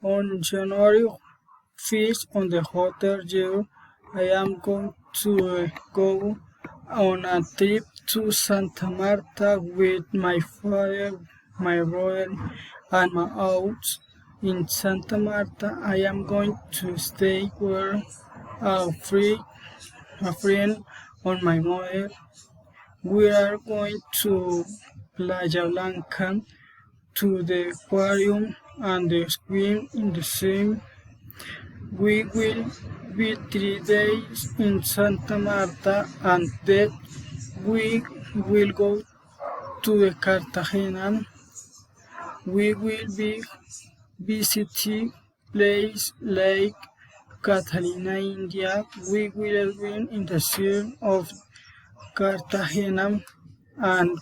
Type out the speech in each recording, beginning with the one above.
On January 5th on the hotel year, I am going to go on a trip to Santa Marta with my father, my brother, and my aunt. In Santa Marta, I am going to stay where a friend on my mother. We are going to Playa Blanca, to the aquarium and the swim in the sea. We will be 3 days in Santa Marta and then we will go to the Cartagena. We will be visiting place like Catalina, India. We will swim in the sea of Cartagena and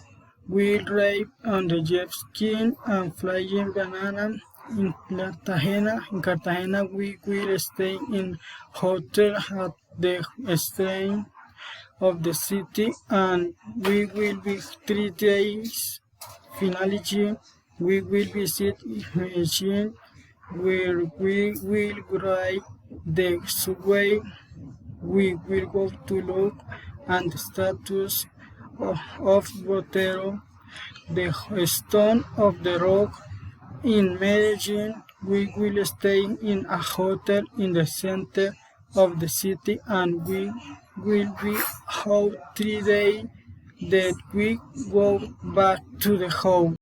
we'll ride on the jet ski and flying banana in Cartagena. In Cartagena, we will stay in hotel at the street of the city, and we will be 3 days. Finally, we will visit Medellin, where we will ride the subway. We will go to look at the statues of Botero, the stone of the rock. In Medellin, we will stay in a hotel in the center of the city and we will be out 3 days. That we go back to the house.